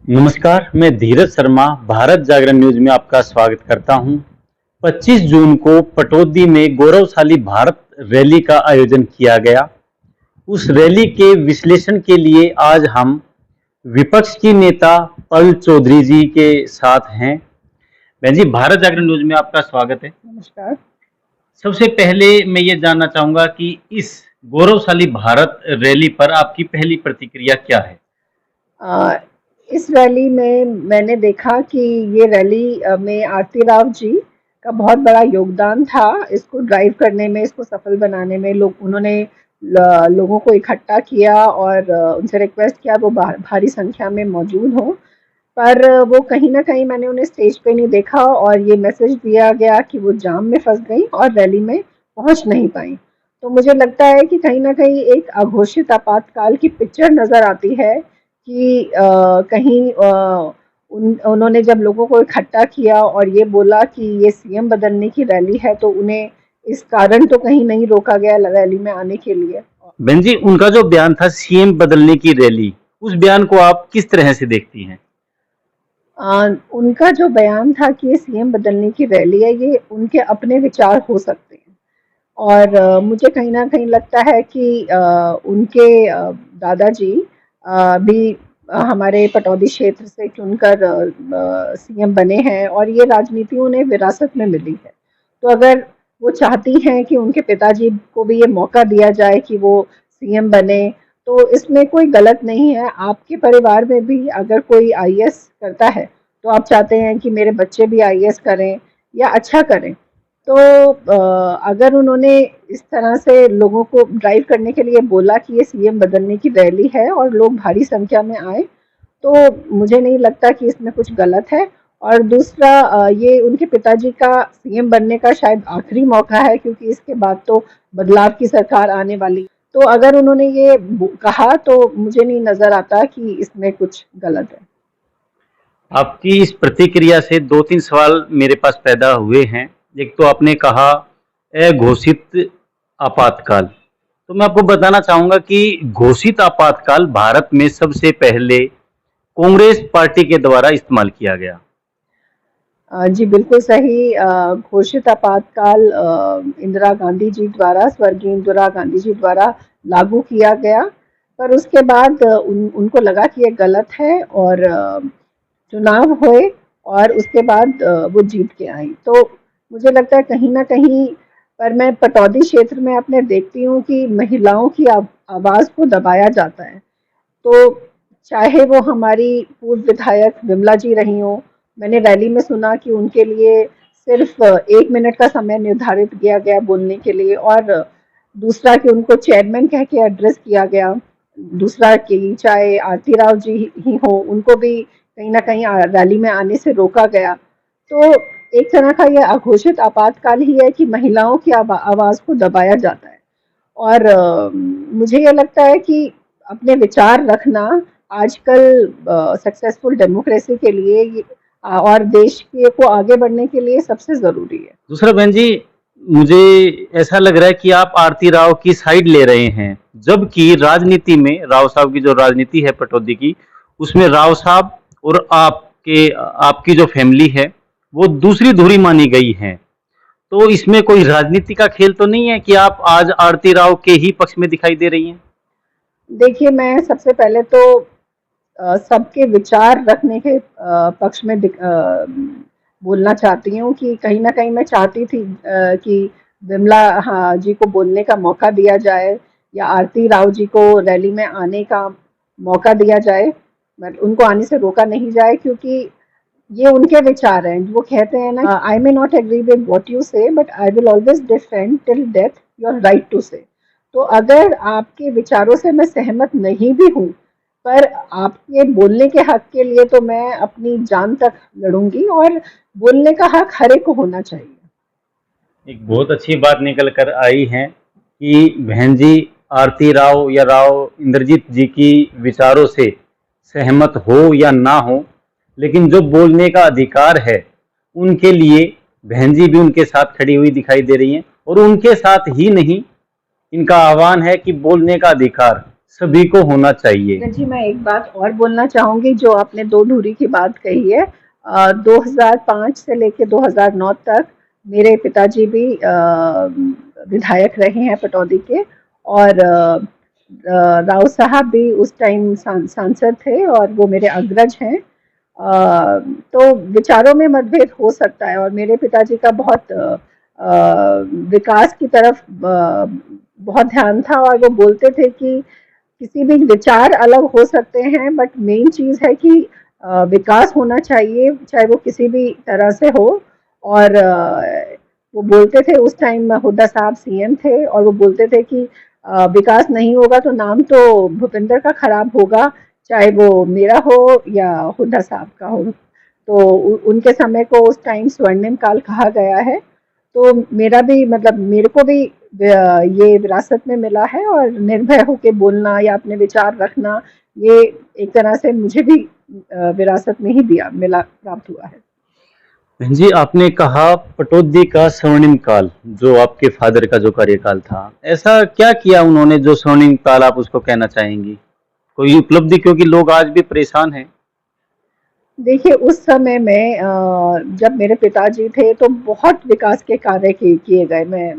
नमस्कार, मैं धीरज शर्मा भारत जागरण न्यूज में आपका स्वागत करता हूं। 25 जून को पटौदी में गौरवशाली भारत रैली का आयोजन किया गया। उस रैली के विश्लेषण के लिए आज हम विपक्ष की नेता पल चौधरी जी के साथ हैं। बहन जी, भारत जागरण न्यूज में आपका स्वागत है। नमस्कार। सबसे पहले मैं ये जानना चाहूंगा कि इस गौरवशाली भारत रैली पर आपकी पहली प्रतिक्रिया क्या है? इस रैली में मैंने देखा कि ये रैली में आरती राव जी का बहुत बड़ा योगदान था। इसको ड्राइव करने में, इसको सफल बनाने में उन्होंने लोगों को इकट्ठा किया और उनसे रिक्वेस्ट किया वो भारी संख्या में मौजूद हों। पर वो कहीं न कहीं मैंने उन्हें स्टेज पे नहीं देखा और ये मैसेज दिया गया कि वो जाम में फँस गईं और रैली में पहुँच नहीं पाईं। तो मुझे लगता है कि कहीं न कहीं एक अघोषित आपातकाल की पिक्चर नज़र आती है कि कहीं उन्होंने जब लोगों को इकट्ठा किया और ये बोला कि ये सीएम बदलने की रैली है, तो उन्हें इस कारण तो कहीं नहीं रोका गया रैली में आने के लिए। बहन जी, उनका जो बयान था सीएम बदलने की रैली, उस बयान को आप किस तरह से देखती हैं? उनका जो बयान था कि ये सीएम बदलने की रैली है, ये उनके अपने विचार हो सकते हैं और मुझे कहीं न कहीं लगता है कि उनके दादाजी भी हमारे पटौदी क्षेत्र से चुनकर सीएम बने हैं और ये राजनीति उन्हें विरासत में मिली है। तो अगर वो चाहती हैं कि उनके पिताजी को भी ये मौका दिया जाए कि वो सीएम बने, तो इसमें कोई गलत नहीं है। आपके परिवार में भी अगर कोई आईएएस करता है, तो आप चाहते हैं कि मेरे बच्चे भी आईएएस करें या अच्छा करें। तो अगर उन्होंने इस तरह से लोगों को ड्राइव करने के लिए बोला कि ये सीएम बदलने की रैली है और लोग भारी संख्या में आए, तो मुझे नहीं लगता कि इसमें कुछ गलत है। और दूसरा ये उनके पिताजी का सीएम बनने का शायद आखिरी मौका है क्योंकि इसके बाद तो बदलाव की सरकार आने वाली। तो अगर उन्होंने ये कहा तो मुझे नहीं नज़र आता कि इसमें कुछ गलत है। आपकी इस प्रतिक्रिया से 2-3 सवाल मेरे पास पैदा हुए हैं। एक तो आपने कहा अघोषित आपातकाल। तो मैं आपको बताना चाहूँगा कि घोषित आपातकाल भारत में सबसे पहले कांग्रेस पार्टी के द्वारा इस्तेमाल किया गया। जी बिल्कुल सही। घोषित आपातकाल इंदिरा गांधी जी द्वारा, स्वर्गीय इंदिरा गांधी जी द्वारा लागू किया गया, पर उसके बाद उनको लगा कि ये गलत है और चुनाव हुए और उसके बाद वो जीत के आई। तो मुझे लगता है कहीं न कहीं, पर मैं पटौदी क्षेत्र में अपने देखती हूँ कि महिलाओं की आवाज़ को दबाया जाता है। तो चाहे वो हमारी पूर्व विधायक विमला जी रही हों, मैंने रैली में सुना कि उनके लिए सिर्फ 1 मिनट का समय निर्धारित किया गया बोलने के लिए और दूसरा कि उनको चेयरमैन कह के एड्रेस किया गया। दूसरा कि चाहे आरती राव जी ही हों, उनको भी कहीं न कहीं रैली में आने से रोका गया। तो एक तरह का ये अघोषित आपातकाल ही है कि महिलाओं की आवाज़ को दबाया जाता है और मुझे ये लगता है कि अपने विचार रखना आजकल सक्सेसफुल डेमोक्रेसी के लिए और देश के को आगे बढ़ने के लिए सबसे ज़रूरी है। दूसरा बहन जी, मुझे ऐसा लग रहा है कि आप आरती राव की साइड ले रहे हैं, जबकि राजनीति में राव साहब की जो राजनीति है पटौदी की, उसमें राव साहब और आपकी जो फैमिली है, वो दूसरी धुरी मानी गई है। तो इसमें कोई राजनीति का खेल तो नहीं है कि आप आज आरती राव के ही पक्ष में दिखाई दे रही हैं? देखिए, मैं सबसे पहले तो सबके विचार रखने के पक्ष में बोलना चाहती हूँ कि कहीं न कहीं मैं चाहती थी कि विमला हाँ, जी को बोलने का मौका दिया जाए या आरती राव जी को रैली में आने का मौका दिया जाए, बट उनको आने से रोका नहीं जाए क्योंकि ये उनके विचार हैं। वो कहते हैं ना, I may not agree with what you say but I will always defend till death your right to say. तो अगर आपके विचारों से मैं सहमत नहीं भी हूँ, पर आपके बोलने के हक के लिए तो मैं अपनी जान तक लड़ूंगी और बोलने का हक हर एक को होना चाहिए। एक बहुत अच्छी बात निकल कर आई है कि बहन जी आरती राव या राव इंद्रजीत जी की विचारों से सहमत हो या ना हो, लेकिन जो बोलने का अधिकार है उनके लिए बहन जी भी उनके साथ खड़ी हुई दिखाई दे रही हैं। और उनके साथ ही नहीं, इनका आह्वान है कि बोलने का अधिकार सभी को होना चाहिए। जी, मैं एक बात और बोलना चाहूँगी जो आपने 2 धुरी की बात कही है। 2005 से लेके 2009 तक मेरे पिताजी भी विधायक रहे हैं पटौदी के, और राव साहब भी उस टाइम सांसद थे और वो मेरे अग्रज हैं। तो विचारों में मतभेद हो सकता है, और मेरे पिताजी का बहुत विकास की तरफ बहुत ध्यान था, और वो बोलते थे कि किसी भी विचार अलग हो सकते हैं, बट मेन चीज़ है कि विकास होना चाहिए, चाहे वो किसी भी तरह से हो। और वो बोलते थे, उस टाइम हुड्डा साहब सीएम थे, और वो बोलते थे कि विकास नहीं होगा तो नाम तो भूपेंद्र का खराब होगा, चाहे वो मेरा हो या हुड्डा साहब का हो। तो उनके समय को उस टाइम स्वर्णिम काल कहा गया है। तो मेरा भी मतलब मेरे को भी ये विरासत में मिला है, और निर्भय होके बोलना या अपने विचार रखना, ये एक तरह से मुझे भी विरासत में ही दिया मिला प्राप्त हुआ है। बहन जी, आपने कहा पटौदी का स्वर्णिम काल, जो आपके फादर का जो कार्यकाल था, ऐसा क्या किया उन्होंने जो स्वर्णिम काल आप उसको कहना चाहेंगी? कोई उपलब्धि, क्योंकि लोग आज भी परेशान हैं। देखिए, उस समय में जब मेरे पिताजी थे तो बहुत विकास के कार्य किए गए। मैं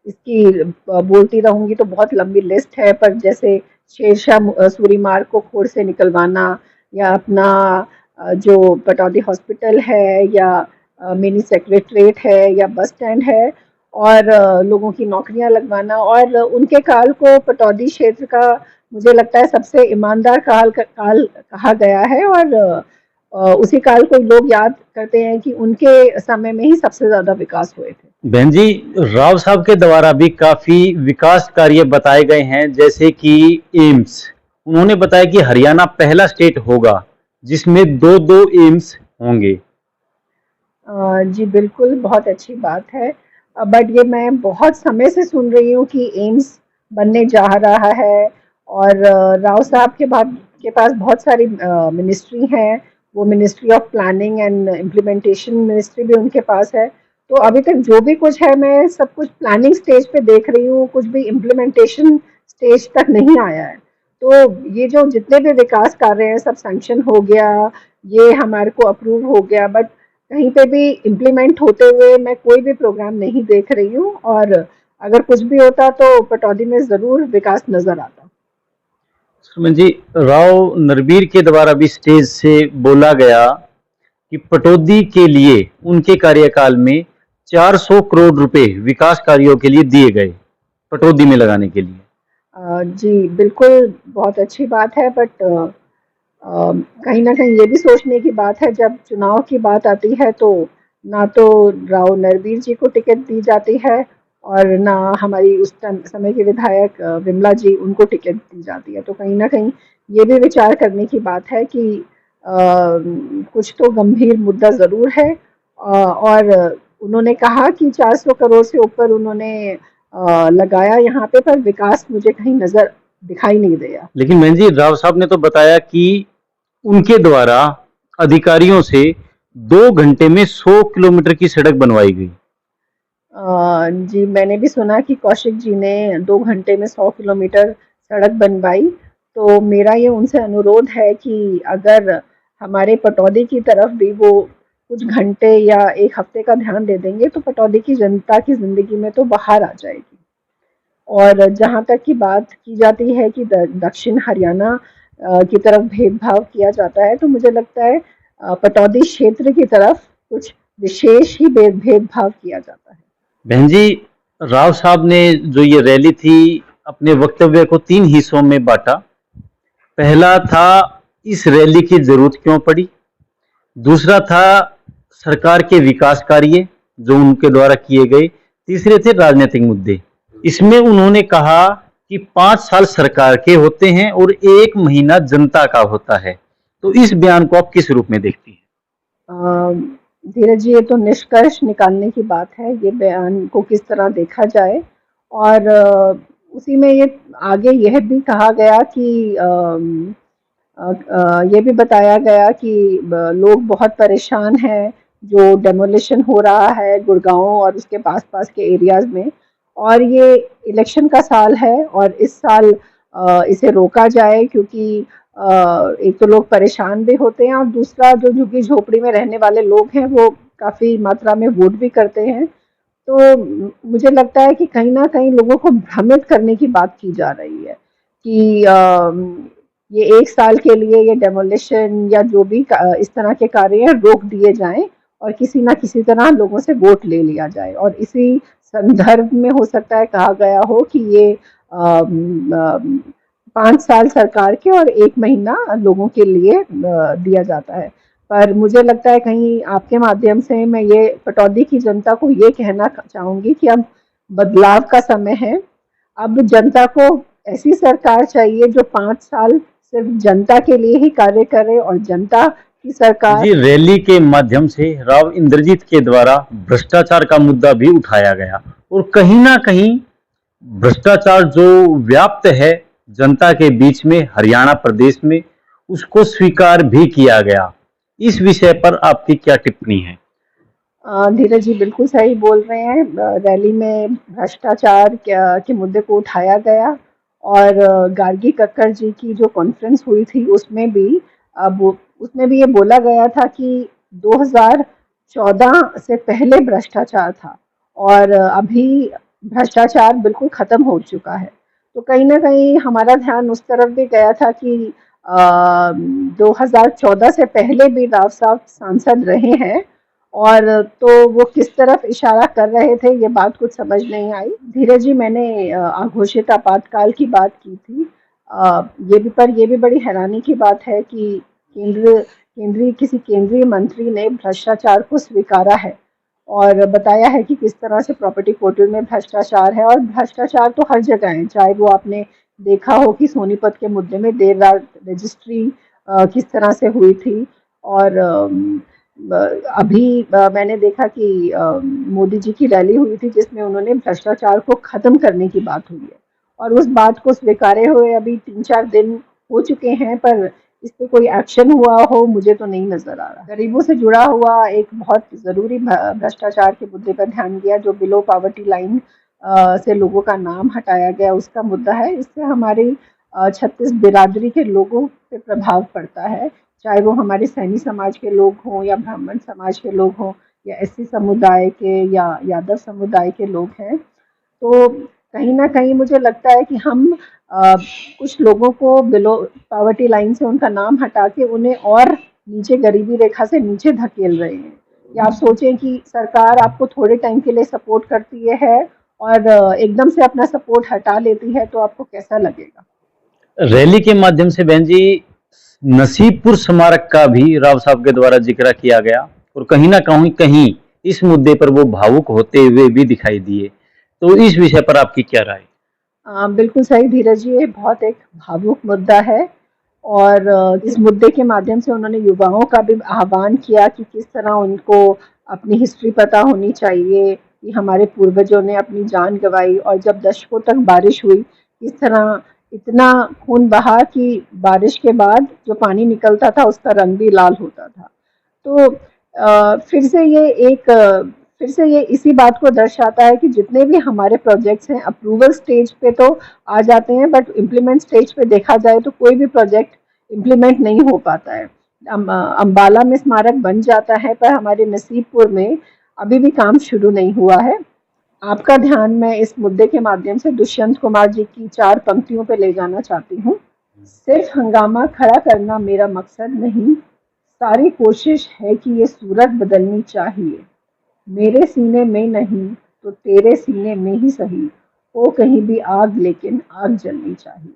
इसकी बोलती रहूँगी तो बहुत लंबी लिस्ट है, पर जैसे शेरशाह सूरी मार्ग को खोड़ से निकलवाना, या अपना जो पटौदी हॉस्पिटल है, या मिनी सेक्रेटरीट है, या बस स्टैंड है, और लोगों की नौकरियां लगवाना। और उनके काल को पटौदी क्षेत्र का मुझे लगता है सबसे ईमानदार काल कहा गया है, और उसी काल को लोग याद करते हैं कि उनके समय में ही सबसे ज़्यादा विकास हुए थे। बहन जी, राव साहब के द्वारा भी काफी विकास कार्य बताए गए हैं, जैसे कि एम्स। उन्होंने बताया कि हरियाणा पहला स्टेट होगा जिसमें दो दो एम्स होंगे। जी बिल्कुल, बहुत अच्छी बात है। बट ये मैं बहुत समय से सुन रही हूँ कि एम्स बनने जा रहा है, और राव साहब के पास बहुत सारी मिनिस्ट्री हैं। वो ministry of planning and implementation ministry भी उनके पास है। तो अभी तक जो भी कुछ है, मैं सब कुछ प्लानिंग स्टेज पे देख रही हूँ, कुछ भी इम्प्लीमेंटेशन स्टेज तक नहीं आया है। तो ये जो जितने भी विकास कार्य हैं सब सैंक्शन हो गया, ये हमारे को अप्रूव हो गया, बट कहीं पे भी इम्प्लीमेंट होते हुए मैं कोई भी प्रोग्राम नहीं देख रही हूँ। और अगर कुछ भी होता तो पटौदी में ज़रूर विकास नज़र आता। सुमन जी, राव नरबीर के द्वारा भी स्टेज से बोला गया कि पटौदी के लिए उनके कार्यकाल में 400 करोड़ रुपए विकास कार्यों के लिए दिए गए, पटौदी में लगाने के लिए। जी, बिल्कुल बहुत अच्छी बात है, बट कहीं न कहीं ये भी सोचने की बात है, जब चुनाव की बात आती है तो ना तो राव नरबीर जी को टिकट दी जाती है, और ना हमारी उस समय की विधायक विमला जी, उनको टिकट दी जाती है। तो कहीं न कहीं ये भी विचार करने की बात है कि कुछ तो गंभीर मुद्दा ज़रूर है। और उन्होंने कहा कि 400 करोड़ से ऊपर उन्होंने लगाया यहाँ पे, पर विकास मुझे कहीं नज़र दिखाई नहीं दिया। लेकिन बहन जी, राव साहब ने तो बताया कि उनके द्वारा अधिकारियों से 2 घंटे में 100 किलोमीटर की सड़क बनवाई गई। जी, मैंने भी सुना कि कौशिक जी ने 2 घंटे में 100 किलोमीटर सड़क बनवाई। तो मेरा ये उनसे अनुरोध है कि अगर हमारे पटौदी की तरफ भी वो कुछ घंटे या 1 हफ्ते का ध्यान दे देंगे तो पटौदी की जनता की ज़िंदगी में तो बहार आ जाएगी। और जहाँ तक की बात की जाती है कि दक्षिण हरियाणा की तरफ भेदभाव किया जाता है, तो मुझे लगता है पटौदी क्षेत्र की तरफ कुछ विशेष ही भेदभाव किया जाता है। बहन जी, राव साहब ने जो ये रैली थी, अपने वक्तव्य को 3 हिस्सों में बांटा। पहला था, इस रैली की जरूरत क्यों पड़ी। दूसरा था, सरकार के विकास कार्य जो उनके द्वारा किए गए। तीसरे थे, राजनीतिक मुद्दे। इसमें उन्होंने कहा कि 5 साल सरकार के होते हैं और 1 महीना जनता का होता है। तो इस बयान को आप किस रूप में देखती हैं? धीरज जी, ये तो निष्कर्ष निकालने की बात है, ये बयान को किस तरह देखा जाए। और उसी में ये आगे यह भी कहा गया कि ये भी बताया गया कि लोग बहुत परेशान हैं, जो डेमोलिशन हो रहा है गुड़गांव और उसके पास-पास के एरियाज़ में। और ये इलेक्शन का साल है, और इस साल इसे रोका जाए, क्योंकि एक तो लोग परेशान भी होते हैं और दूसरा जो झुग्गी झोपड़ी में रहने वाले लोग हैं वो काफ़ी मात्रा में वोट भी करते हैं। तो मुझे लगता है कि कहीं न कहीं लोगों को भ्रमित करने की बात की जा रही है कि ये 1 साल के लिए ये डेमोलिशन या जो भी इस तरह के कार्य हैं रोक दिए जाएँ और किसी न किसी तरह लोगों से वोट ले लिया जाए, और इसी संदर्भ में हो सकता है कहा गया हो कि ये 5 साल सरकार के और 1 महीना लोगों के लिए दिया जाता है। पर मुझे लगता है कहीं आपके माध्यम से मैं ये पटौदी की जनता को ये कहना चाहूँगी कि अब बदलाव का समय है। अब जनता को ऐसी सरकार चाहिए जो 5 साल सिर्फ जनता के लिए ही कार्य करे, और जनता की सरकार। जी, रैली के माध्यम से राव इंद्रजीत के द्वारा भ्रष्टाचार का मुद्दा भी उठाया गया और कहीं ना कहीं भ्रष्टाचार जो व्याप्त है जनता के बीच में हरियाणा प्रदेश में, उसको स्वीकार भी किया गया। इस विषय पर आपकी क्या टिप्पणी है? धीरज जी बिल्कुल सही बोल रहे हैं। रैली में भ्रष्टाचार के मुद्दे को उठाया गया, और गार्गी कक्कड़ जी की जो कॉन्फ्रेंस हुई थी उसमें भी ये बोला गया था कि 2014 से पहले भ्रष्टाचार था, और अभी भ्रष्टाचार बिल्कुल खत्म हो चुका है। तो कहीं ना कहीं हमारा ध्यान उस तरफ भी गया था कि 2014 से पहले भी राव साहब सांसद रहे हैं, और तो वो किस तरफ इशारा कर रहे थे ये बात कुछ समझ नहीं आई। धीरज जी, मैंने अघोषित आपातकाल की बात की थी। ये भी बड़ी हैरानी की बात है कि किसी केंद्रीय मंत्री ने भ्रष्टाचार को स्वीकारा है और बताया है कि किस तरह से प्रॉपर्टी पोर्टल में भ्रष्टाचार है, और भ्रष्टाचार तो हर जगह है। चाहे वो आपने देखा हो कि सोनीपत के मुद्दे में देर रात रजिस्ट्री किस तरह से हुई थी, और अभी मैंने देखा कि मोदी जी की रैली हुई थी जिसमें उन्होंने भ्रष्टाचार को खत्म करने की बात हुई है, और उस बात को स्वीकारे हुए अभी 3-4 दिन हो चुके हैं, पर इस पे कोई एक्शन हुआ हो मुझे तो नहीं नजर आ रहा। गरीबों से जुड़ा हुआ एक बहुत जरूरी भ्रष्टाचार के मुद्दे पर ध्यान दिया, जो बिलो पॉवर्टी लाइन से लोगों का नाम हटाया गया, उसका मुद्दा है। इससे हमारी 36 बिरादरी के लोगों पे प्रभाव पड़ता है, चाहे वो हमारे सैनी समाज के लोग हों या ब्राह्मण समाज के लोग हों या एससी समुदाय के या यादव समुदाय के लोग हैं। तो कहीं न कहीं मुझे लगता है कि हम कुछ लोगों को बिलो पॉवर्टी लाइन से उनका नाम हटा के उन्हें और नीचे गरीबी रेखा से नीचे धकेल रहे हैं। या आप सोचें कि सरकार आपको थोड़े टाइम के लिए सपोर्ट करती है और एकदम से अपना सपोर्ट हटा लेती है, तो आपको कैसा लगेगा? रैली के माध्यम से बहन जी नसीबपुर स्मारक का भी राव साहब के द्वारा जिक्र किया गया और कहीं ना कहीं इस मुद्दे पर वो भावुक होते हुए भी दिखाई दिए। तो इस विषय पर आपकी क्या राय? बिल्कुल सही धीरज जी, ये बहुत एक भावुक मुद्दा है, और इस मुद्दे के माध्यम से उन्होंने युवाओं का भी आह्वान किया कि किस तरह उनको अपनी हिस्ट्री पता होनी चाहिए कि हमारे पूर्वजों ने अपनी जान गंवाई, और जब दशकों तक बारिश हुई किस तरह इतना खून बहा कि बारिश के बाद जो पानी निकलता था उसका रंग भी लाल होता था। तो फिर से ये इसी बात को दर्शाता है कि जितने भी हमारे प्रोजेक्ट्स हैं अप्रूवल स्टेज पे तो आ जाते हैं, बट इम्प्लीमेंट स्टेज पे देखा जाए तो कोई भी प्रोजेक्ट इम्प्लीमेंट नहीं हो पाता है। अम्बाला में स्मारक बन जाता है, पर हमारे नसीबपुर में अभी भी काम शुरू नहीं हुआ है। आपका ध्यान मैं इस मुद्दे के माध्यम से दुष्यंत कुमार जी की 4 पंक्तियों पे ले जाना चाहती हूँ। सिर्फ हंगामा खड़ा करना मेरा मकसद नहीं, सारी कोशिश है कि ये सूरत बदलनी चाहिए। मेरे सीने में नहीं तो तेरे सीने में ही सही, हो कहीं भी आग लेकिन आग जलनी चाहिए।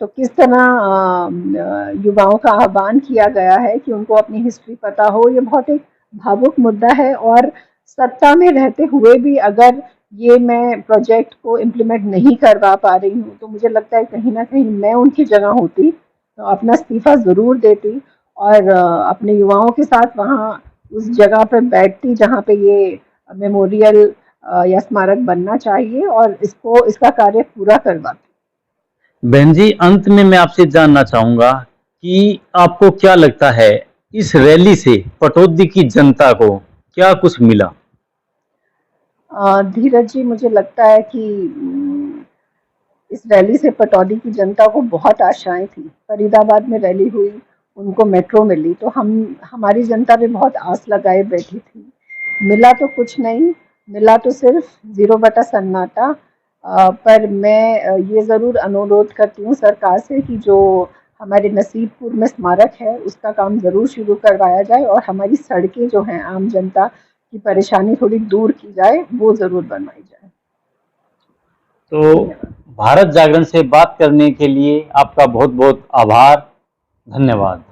तो किस तरह युवाओं का आह्वान किया गया है कि उनको अपनी हिस्ट्री पता हो, ये बहुत एक भावुक मुद्दा है, और सत्ता में रहते हुए भी अगर ये मैं प्रोजेक्ट को इम्प्लीमेंट नहीं करवा पा रही हूँ, तो मुझे लगता है कहीं ना कहीं मैं उनकी जगह होती तो अपना इस्तीफा ज़रूर देती, और अपने युवाओं के साथ वहाँ उस जगह पर बैठती जहाँ पे ये मेमोरियल या स्मारक बनना चाहिए, और इसका कार्य पूरा करवाती। बहन जी अंत में मैं आपसे जानना चाहूंगा कि आपको क्या लगता है इस रैली से पटौदी की जनता को क्या कुछ मिला? धीरज जी, मुझे लगता है कि इस रैली से पटौदी की जनता को बहुत आशाएं थी। फरीदाबाद में रैली हुई, उनको मेट्रो मिली, तो हम हमारी जनता भी बहुत आस लगाए बैठी थी। मिला तो कुछ नहीं, मिला तो सिर्फ 0 बटा सन्नाटा। पर मैं ये ज़रूर अनुरोध करती हूँ सरकार से कि जो हमारे नसीबपुर में स्मारक है उसका काम ज़रूर शुरू करवाया जाए और हमारी सड़कें जो हैं आम जनता की परेशानी थोड़ी दूर की जाए, वो ज़रूर बनवाई जाए। तो धन्यवाद। भारत जागरण से बात करने के लिए आपका बहुत बहुत आभार। धन्यवाद।